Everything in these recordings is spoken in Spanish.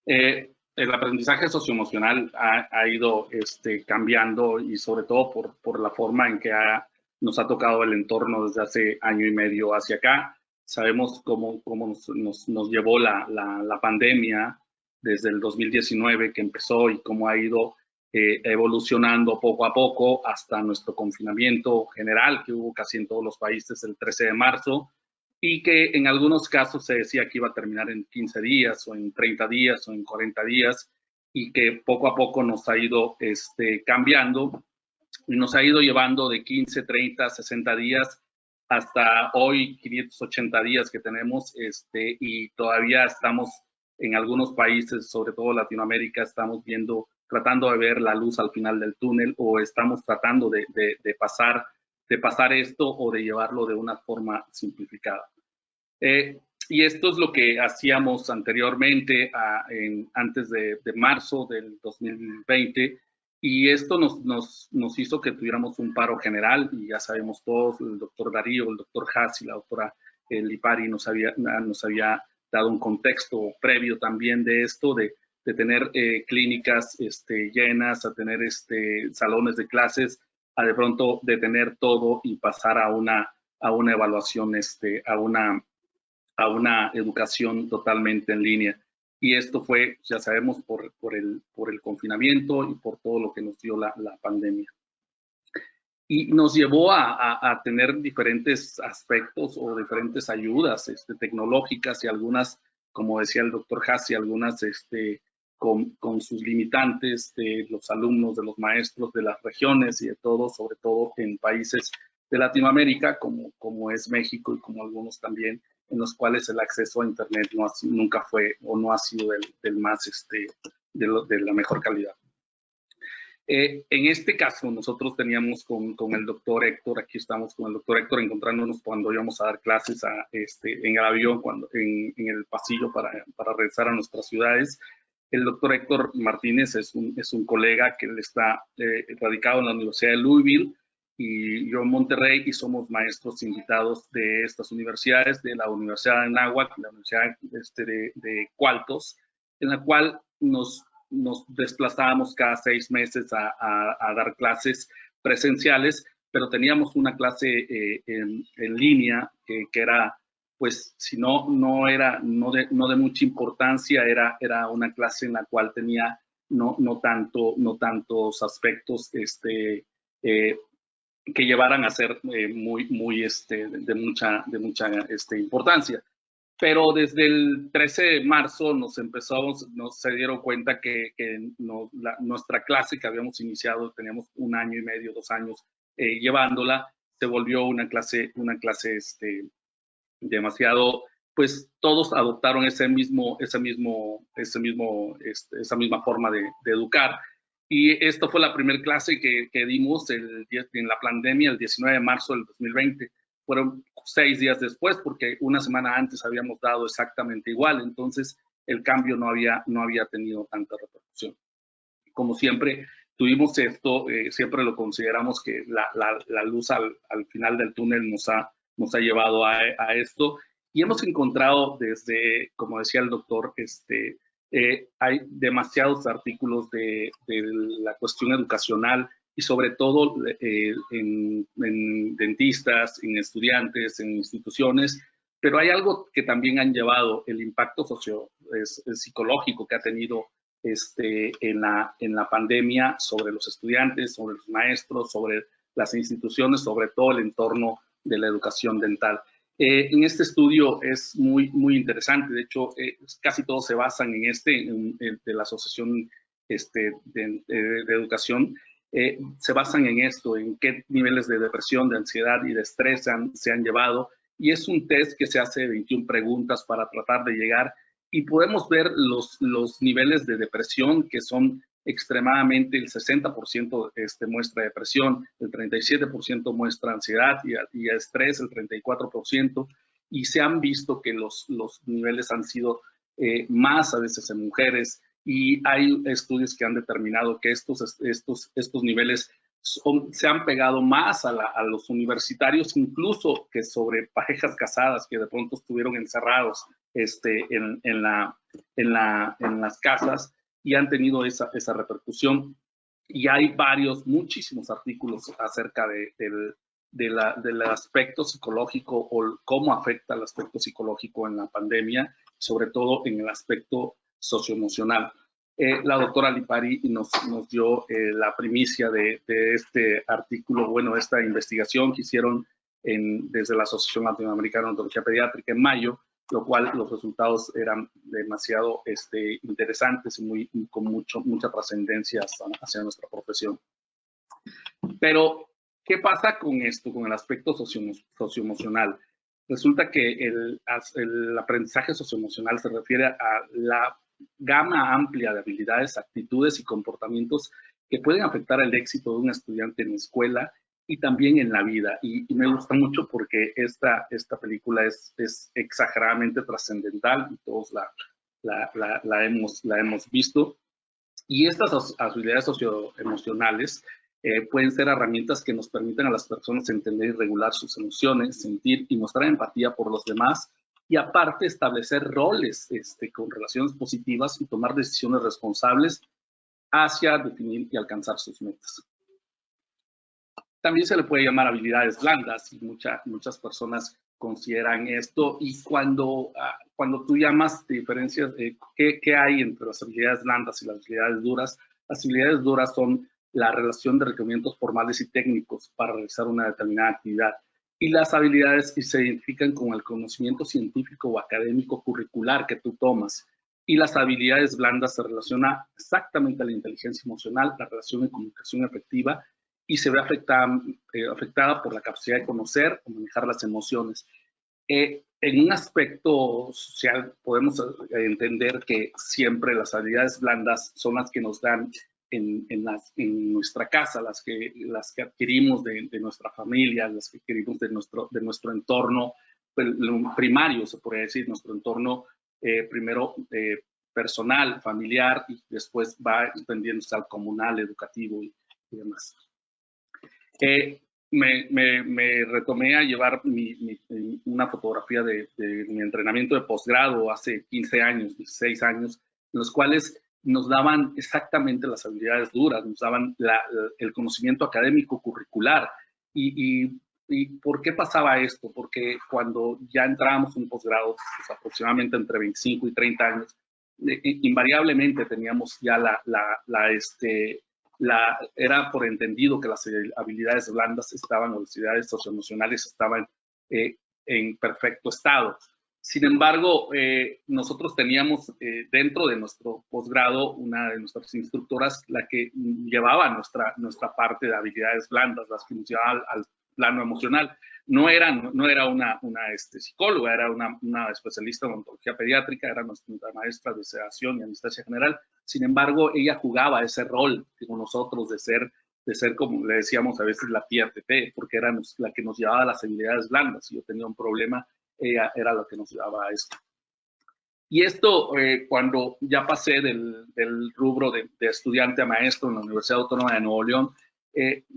El aprendizaje socioemocional ha ido cambiando y sobre todo por la forma en que nos ha tocado el entorno desde hace año y medio hacia acá. Sabemos cómo nos llevó la pandemia desde el 2019 que empezó y cómo ha ido evolucionando poco a poco hasta nuestro confinamiento general que hubo casi en todos los países el 13 de marzo y que en algunos casos se decía que iba a terminar en 15 días o en 30 días o en 40 días y que poco a poco nos ha ido cambiando y nos ha ido llevando de 15, 30, 60 días hasta hoy 580 días que tenemos y todavía estamos en algunos países, sobre todo Latinoamérica, estamos tratando de ver la luz al final del túnel o estamos tratando de pasar esto o de llevarlo de una forma simplificada. Y esto es lo que hacíamos anteriormente, antes de marzo del 2020, y esto nos hizo que tuviéramos un paro general, y ya sabemos todos, el doctor Darío, el doctor Haas y la doctora Lipari nos había dado un contexto previo también de esto, de tener clínicas llenas, a tener salones de clases, a de pronto detener todo y pasar a una evaluación, a una educación totalmente en línea. Y esto fue, ya sabemos, por el confinamiento y por todo lo que nos dio la pandemia. Y nos llevó a tener diferentes aspectos o diferentes ayudas tecnológicas y algunas, como decía el doctor Hassi, algunas con sus limitantes de los alumnos, de los maestros, de las regiones y de todo, sobre todo en países de Latinoamérica, como es México y como algunos también, en los cuales el acceso a Internet nunca fue o no ha sido del más, de la mejor calidad. En este caso, nosotros teníamos con el doctor Héctor, aquí estamos con el doctor Héctor encontrándonos cuando íbamos a dar clases en el avión, en el pasillo para regresar a nuestras ciudades. El doctor Héctor Martínez es un colega que él está radicado en la Universidad de Louisville y yo en Monterrey, y somos maestros invitados de estas universidades, de la Universidad de Anáhuac, la Universidad de Cualtos, en la cual nos desplazábamos cada 6 meses a dar clases presenciales, pero teníamos una clase en línea que era, pues, si no de mucha importancia, era una clase en la cual tenía no tantos aspectos que llevaran a ser muy de mucha importancia. Pero desde el 13 de marzo nos se dieron cuenta que nuestra clase que habíamos iniciado, teníamos 1 año y medio, 2 años llevándola, se volvió una clase demasiado, pues todos adoptaron esa misma forma de educar. Y esta fue la primera clase que dimos en la pandemia, el 19 de marzo del 2020. Fueron 6 días después, porque una semana antes habíamos dado exactamente igual. Entonces, el cambio no había tenido tanta repercusión. Como siempre, tuvimos esto, siempre lo consideramos que la luz al final del túnel nos ha llevado a esto. Y hemos encontrado desde, como decía el doctor, hay demasiados artículos de la cuestión educacional y sobre todo en dentistas, en estudiantes, en instituciones, pero hay algo que también han llevado el impacto psicológico que ha tenido en la pandemia sobre los estudiantes, sobre los maestros, sobre las instituciones, sobre todo el entorno de la educación dental. En este estudio es muy interesante, de hecho casi todos se basan en de la Asociación de Educación, se basan en esto, en qué niveles de depresión, de ansiedad y de estrés se han llevado, y es un test que se hace 21 preguntas para tratar de llegar, y podemos ver los niveles de depresión que son extremadamente, el 60% muestra depresión, el 37% muestra ansiedad y estrés, el 34%, y se han visto que los niveles han sido más a veces en mujeres, y hay estudios que han determinado que estos niveles se han pegado más a los universitarios, incluso que sobre parejas casadas que de pronto estuvieron encerrados en las casas y han tenido esa repercusión. Y hay muchísimos artículos acerca del aspecto psicológico o cómo afecta el aspecto psicológico en la pandemia, sobre todo en el aspecto socioemocional. La doctora Lipari nos dio la primicia de este artículo, bueno, esta investigación que hicieron desde la Asociación Latinoamericana de Odontología Pediátrica en mayo, lo cual los resultados eran demasiado interesantes y con mucha trascendencia hacia nuestra profesión. Pero, ¿qué pasa con esto, con el aspecto socioemocional? Resulta que el aprendizaje socioemocional se refiere a la gama amplia de habilidades, actitudes y comportamientos que pueden afectar el éxito de un estudiante en la escuela y también en la vida. Y me gusta mucho porque esta película es exageradamente trascendental y todos la hemos visto. Y estas habilidades socioemocionales pueden ser herramientas que nos permiten a las personas entender y regular sus emociones, sentir y mostrar empatía por los demás, y aparte establecer roles con relaciones positivas y tomar decisiones responsables hacia definir y alcanzar sus metas. También se le puede llamar habilidades blandas y muchas personas consideran esto, y cuando tú llamas, te diferencias qué hay entre las habilidades blandas y las habilidades duras. Las habilidades duras son la relación de requerimientos formales y técnicos para realizar una determinada actividad, y las habilidades se identifican con el conocimiento científico o académico curricular que tú tomas. Y las habilidades blandas se relacionan exactamente a la inteligencia emocional, la relación de comunicación efectiva, y se ve afectada por la capacidad de conocer o manejar las emociones. En un aspecto social podemos entender que siempre las habilidades blandas son las que nos dan en nuestra casa, las que adquirimos de nuestra familia, las que adquirimos de nuestro entorno primario, se podría decir, nuestro entorno primero personal, familiar, y después va extendiéndose al comunal, educativo y demás. Me retomé a llevar una fotografía de mi entrenamiento de posgrado hace 15 años, 16 años, en los cuales nos daban exactamente las habilidades duras, nos daban el conocimiento académico curricular. ¿Y por qué pasaba esto? Porque cuando ya entrábamos en un posgrado, pues aproximadamente entre 25 y 30 años, invariablemente teníamos ya era por entendido que las habilidades blandas estaban, o las habilidades socioemocionales estaban en perfecto estado. Sin embargo, nosotros teníamos dentro de nuestro posgrado una de nuestras instructoras, la que llevaba nuestra parte de habilidades blandas, las que nos llevaba al plano emocional. No era una psicóloga, era una especialista en odontología pediátrica, era nuestra maestra de sedación y anestesia general. Sin embargo, ella jugaba ese rol con nosotros de ser, como le decíamos a veces, la tía Pepe, porque era la que nos llevaba a las habilidades blandas. Si yo tenía un problema, ella era la que nos llevaba a esto. Y esto, cuando ya pasé del rubro de estudiante a maestro en la Universidad Autónoma de Nuevo León,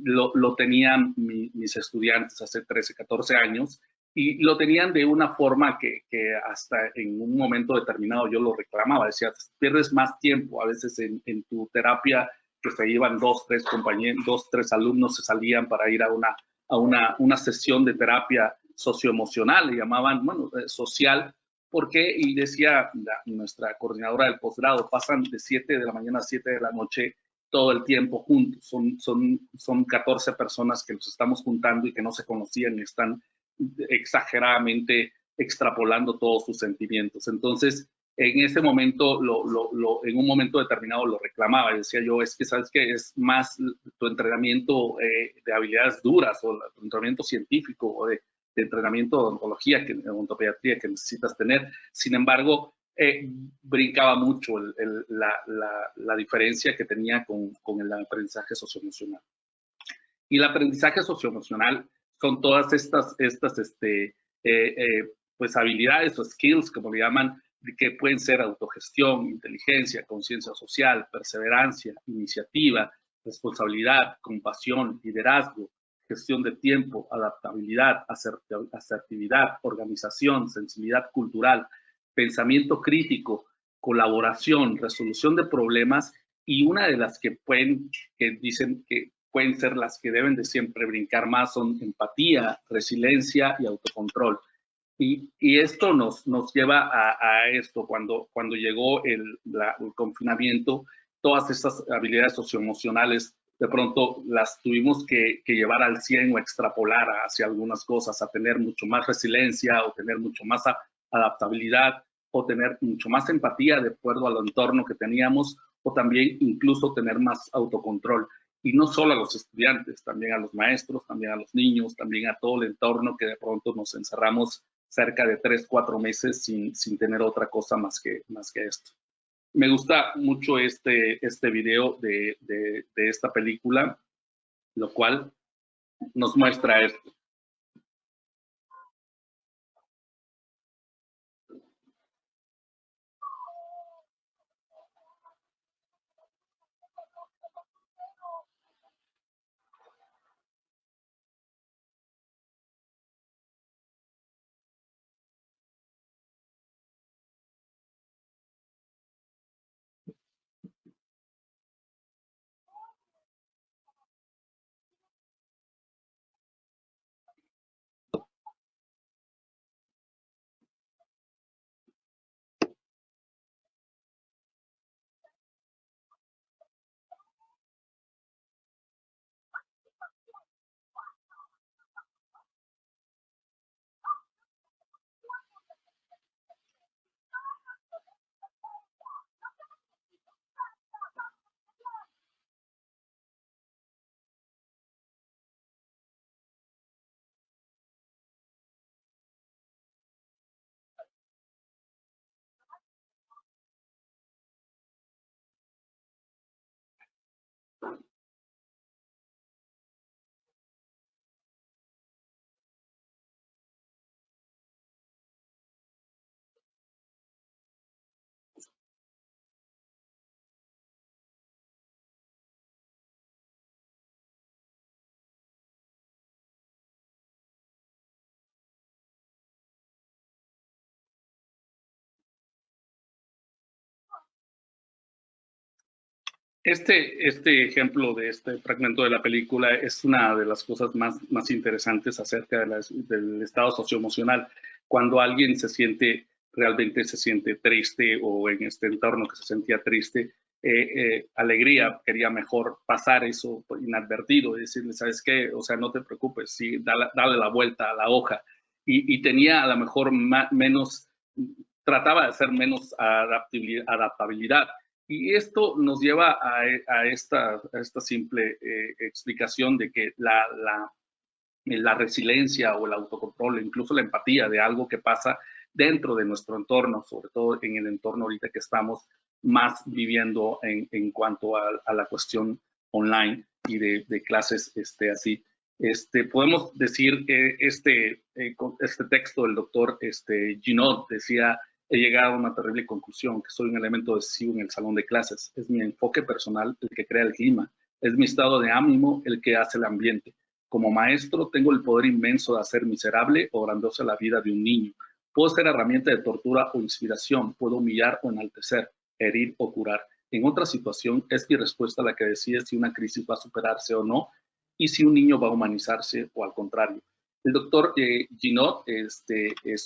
lo tenían mis estudiantes hace 13, 14 años, y lo tenían de una forma que hasta en un momento determinado yo lo reclamaba. Decía, pierdes más tiempo a veces en tu terapia, que se iban 2, 3 compañeros, 2, 3 alumnos se salían para ir a una sesión de terapia socioemocional, le llamaban, bueno, social. ¿Por qué? Y decía nuestra coordinadora del posgrado, pasan de 7 de la mañana a 7 de la noche todo el tiempo juntos. Son 14 personas que los estamos juntando y que no se conocían y están exageradamente extrapolando todos sus sentimientos. Entonces, en ese momento, en un momento determinado lo reclamaba. Y decía yo, es que, ¿sabes qué? Es más tu entrenamiento de habilidades duras, o tu entrenamiento científico, o de entrenamiento de odontología, de odontopediatría que necesitas tener. Sin embargo, brincaba mucho la diferencia que tenía con el aprendizaje socioemocional. Y el aprendizaje socioemocional son todas estas pues habilidades o skills, como le llaman, que pueden ser autogestión, inteligencia, conciencia social, perseverancia, iniciativa, responsabilidad, compasión, liderazgo, gestión de tiempo, adaptabilidad, asertividad, organización, sensibilidad cultural, pensamiento crítico, colaboración, resolución de problemas, y una de las que dicen que pueden ser las que deben de siempre brincar más son empatía, resiliencia y autocontrol. Y esto nos lleva a esto, cuando llegó el confinamiento, todas estas habilidades socioemocionales, de pronto las tuvimos que llevar al 100 o extrapolar hacia algunas cosas, a tener mucho más resiliencia o tener mucho más adaptabilidad o tener mucho más empatía de acuerdo al entorno que teníamos, o también incluso tener más autocontrol. Y no solo a los estudiantes, también a los maestros, también a los niños, también a todo el entorno, que de pronto nos encerramos cerca de 3, 4 meses sin tener otra cosa más que esto. Me gusta mucho este video de esta película, lo cual nos muestra esto. Este ejemplo de este fragmento de la película es una de las cosas más interesantes acerca del estado socioemocional. Cuando alguien realmente se siente triste, o en este entorno que se sentía triste, alegría quería mejor pasar eso inadvertido y decirle, ¿sabes qué? O sea, no te preocupes, sí, dale la vuelta a la hoja. Y tenía a lo mejor trataba de hacer menos adaptabilidad. Y esto nos lleva a esta simple explicación de que la resiliencia o el autocontrol, incluso la empatía de algo que pasa dentro de nuestro entorno, sobre todo en el entorno ahorita que estamos más viviendo en cuanto a la cuestión online y de clases así. Podemos decir que este texto del doctor Ginot decía: he llegado a una terrible conclusión, que soy un elemento decisivo en el salón de clases. Es mi enfoque personal el que crea el clima. Es mi estado de ánimo el que hace el ambiente. Como maestro, tengo el poder inmenso de hacer miserable o grandiosa la vida de un niño. Puedo ser herramienta de tortura o inspiración. Puedo humillar o enaltecer, herir o curar. En otra situación, es mi respuesta la que decide si una crisis va a superarse o no, y si un niño va a humanizarse o al contrario. El doctor Ginot es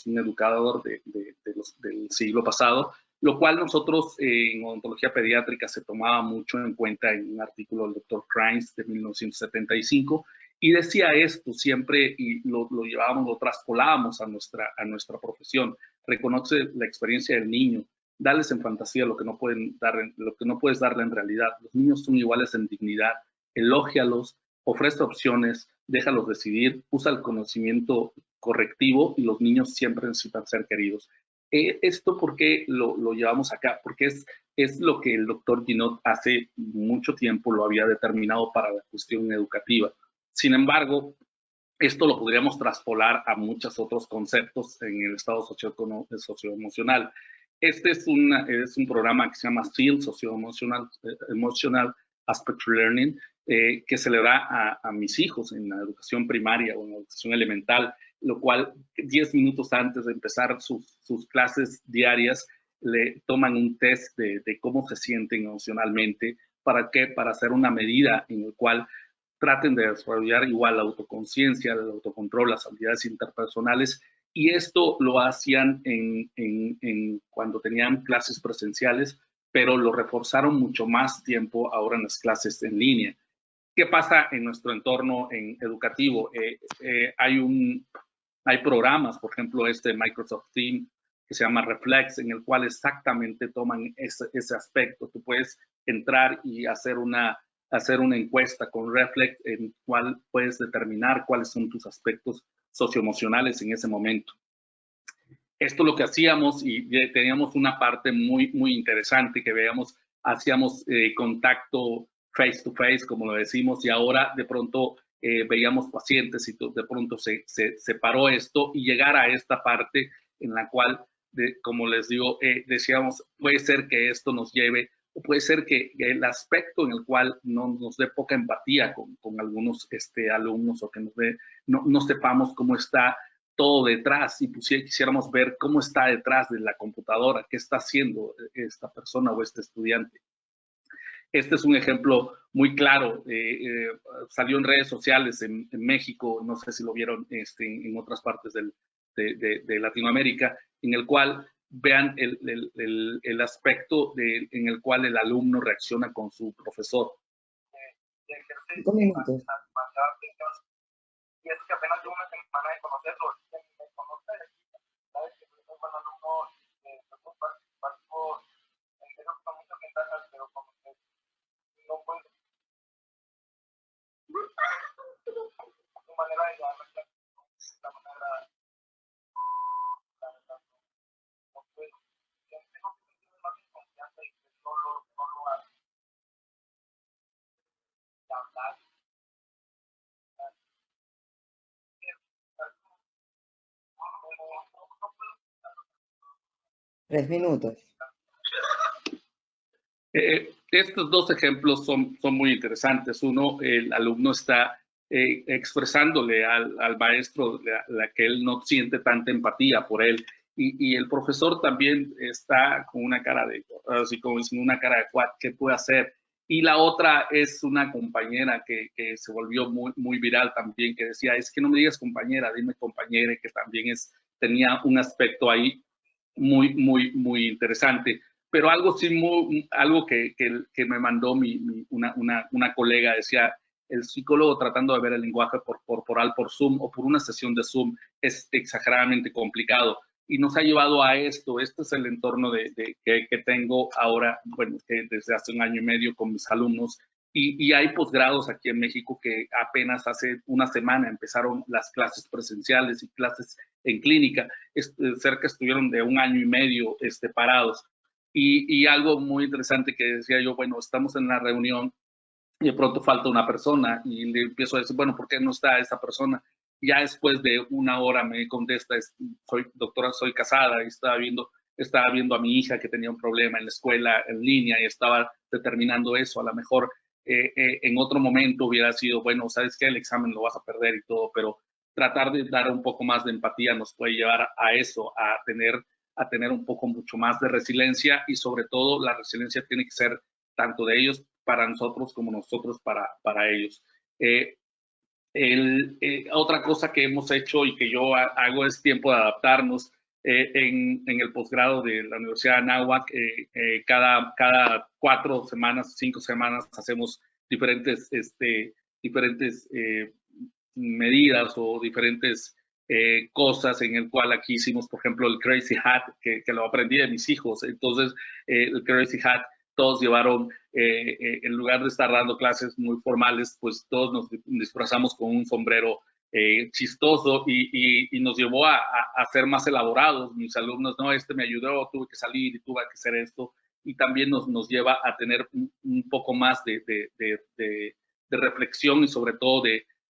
un educador del siglo pasado, lo cual nosotros en odontología pediátrica se tomaba mucho en cuenta en un artículo del doctor Kreins de 1975, y decía esto siempre, y lo llevábamos, lo traspolábamos a nuestra profesión. Reconoce la experiencia del niño, dales en fantasía lo que no puedes darle en realidad. Los niños son iguales en dignidad, elógialos, ofrece opciones, déjalos decidir, usa el conocimiento correctivo, y los niños siempre necesitan ser queridos. ¿Esto por qué lo llevamos acá? Porque es lo que el doctor Ginot hace mucho tiempo lo había determinado para la cuestión educativa. Sin embargo, esto lo podríamos traspolar a muchos otros conceptos en el estado socioemocional. Este es un programa que se llama SEAL, Socioemotional Aspect Learning, que se le da a mis hijos en la educación primaria o en la educación elemental, lo cual 10 minutos antes de empezar sus clases diarias le toman un test de cómo se sienten emocionalmente. ¿Para qué? Para hacer una medida en la cual traten de desarrollar igual la autoconciencia, el autocontrol, las habilidades interpersonales, y esto lo hacían cuando tenían clases presenciales, pero lo reforzaron mucho más tiempo ahora en las clases en línea. ¿Qué pasa en nuestro entorno educativo? Hay programas, por ejemplo, Microsoft Teams, que se llama Reflex, en el cual exactamente toman ese aspecto. Tú puedes entrar y hacer una encuesta con Reflex en cual puedes determinar cuáles son tus aspectos socioemocionales en ese momento. Esto es lo que hacíamos y teníamos una parte muy, muy interesante que hacíamos contacto face to face, como lo decimos, y ahora de pronto veíamos pacientes y de pronto se paró esto y llegar a esta parte en la cual, como les digo, decíamos, puede ser que esto nos lleve, o puede ser que el aspecto en el cual no nos dé poca empatía con algunos alumnos, o que no sepamos cómo está todo detrás, y pues quisiéramos ver cómo está detrás de la computadora, qué está haciendo esta persona o este estudiante. Este es un ejemplo muy claro, salió en redes sociales en México, no sé si lo vieron en otras partes de Latinoamérica, en el cual vean el aspecto en el cual el alumno reacciona con su profesor. 5 minutos. Y es que apenas tengo una semana de conocerlo, me conoce, sabes que soy un buen alumno, soy participativo, entiendo que son muchas ventajas, pero como que no puedo. Su manera de llevar la clase, la manera, la verdad, no puedo. Tengo que sentirme más en confianza y que no lo hago. Y hablar. 3 minutos. Estos dos ejemplos son muy interesantes. Uno, el alumno está expresándole al maestro la que él no siente tanta empatía por él, y el profesor también está con una cara así como diciendo, una cara de ¿qué puede hacer? Y la otra es una compañera que se volvió muy, muy viral también, que decía, es que no me digas compañera, dime compañera, que también tenía un aspecto ahí muy, muy, muy interesante. Pero algo que me mandó una colega, decía, el psicólogo tratando de ver el lenguaje corporal por Zoom o por una sesión de Zoom es exageradamente complicado, y nos ha llevado a esto. Este es el entorno que tengo ahora, bueno, desde hace 1 año y medio con mis alumnos, y hay posgrados aquí en México que apenas hace una semana empezaron las clases presenciales y clases en clínica. Cerca estuvieron de 1 año y medio parados. Y algo muy interesante que decía yo, bueno, estamos en la reunión y de pronto falta una persona, y le empiezo a decir, bueno, ¿por qué no está esa persona? Ya después de 1 hora me contesta, doctora, soy casada, y estaba viendo a mi hija que tenía un problema en la escuela en línea y estaba determinando eso. A lo mejor en otro momento hubiera sido, bueno, ¿sabes qué? El examen lo vas a perder y todo, pero tratar de dar un poco más de empatía nos puede llevar a eso, a tener un poco mucho más de resiliencia, y sobre todo la resiliencia tiene que ser tanto de ellos para nosotros como nosotros para ellos. Otra cosa que hemos hecho y que yo hago es tiempo de adaptarnos. En el posgrado de la Universidad de Anáhuac, cada 4 semanas, 5 semanas, hacemos diferentes medidas o diferentes cosas, en el cual aquí hicimos, por ejemplo, el Crazy Hat, que lo aprendí de mis hijos. Entonces, el Crazy Hat, todos llevaron, en lugar de estar dando clases muy formales, pues todos nos disfrazamos con un sombrero chistoso, y nos llevó a ser más elaborados. Mis alumnos, no, me ayudó, tuve que salir y tuve que hacer esto, y también nos lleva a tener un poco más de reflexión, y sobre todo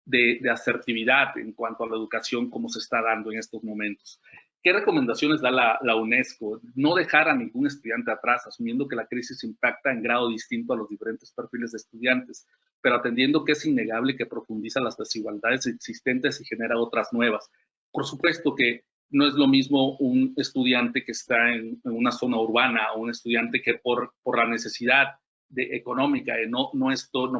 de asertividad en cuanto a la educación, como se está dando en estos momentos. ¿Qué recomendaciones da la UNESCO? No dejar a ningún estudiante atrás, asumiendo que la crisis impacta en grado distinto a los diferentes perfiles de estudiantes, pero atendiendo que es innegable que profundiza las desigualdades existentes y genera otras nuevas. Por supuesto que no es lo mismo un estudiante que está en una zona urbana o un estudiante que por la necesidad económica de no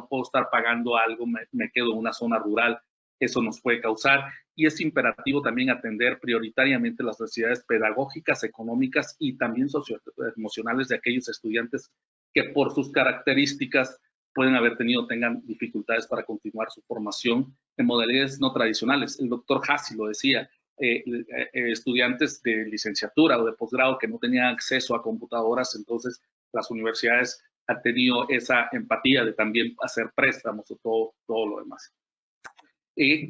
puedo estar pagando algo, me quedo en una zona rural. Eso nos puede causar, y es imperativo también atender prioritariamente las necesidades pedagógicas, económicas y también socioemocionales de aquellos estudiantes que por sus características pueden haber tengan dificultades para continuar su formación en modalidades no tradicionales. El doctor Hassi lo decía, estudiantes de licenciatura o de posgrado que no tenían acceso a computadoras, entonces las universidades han tenido esa empatía de también hacer préstamos o todo lo demás.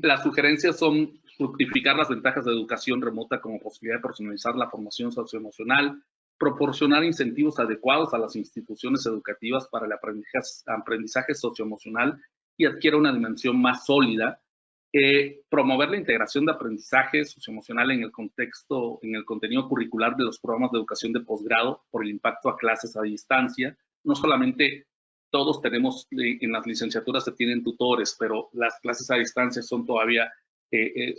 Las sugerencias son fructificar las ventajas de educación remota como posibilidad de personalizar la formación socioemocional, proporcionar incentivos adecuados a las instituciones educativas para el aprendizaje socioemocional y adquiera una dimensión más sólida, promover la integración de aprendizaje socioemocional en el contenido curricular de los programas de educación de posgrado por el impacto a clases a distancia. No solamente todos tenemos, en las licenciaturas se tienen tutores, pero las clases a distancia son todavía,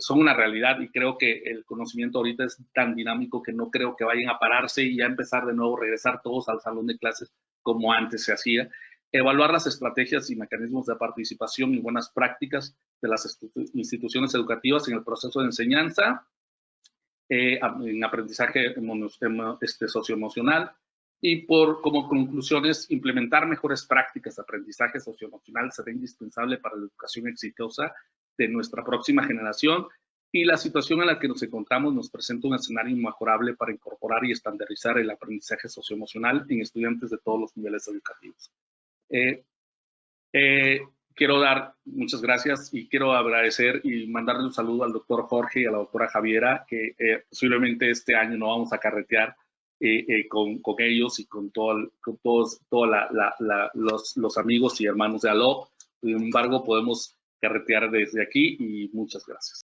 son una realidad, y creo que el conocimiento ahorita es tan dinámico que no creo que vayan a pararse y ya empezar de nuevo, regresar todos al salón de clases como antes se hacía. Evaluar las estrategias y mecanismos de participación y buenas prácticas de las instituciones educativas en el proceso de enseñanza, en aprendizaje socioemocional. Y como conclusiones, implementar mejores prácticas de aprendizaje socioemocional será indispensable para la educación exitosa de nuestra próxima generación, y la situación en la que nos encontramos nos presenta un escenario inmejorable para incorporar y estandarizar el aprendizaje socioemocional en estudiantes de todos los niveles educativos. Quiero dar muchas gracias y quiero agradecer y mandarle un saludo al doctor Jorge y a la doctora Javiera, que posiblemente este año no vamos a carretear con ellos y con todos los amigos y hermanos de ALOP. Sin embargo, podemos carretear desde aquí, y muchas gracias.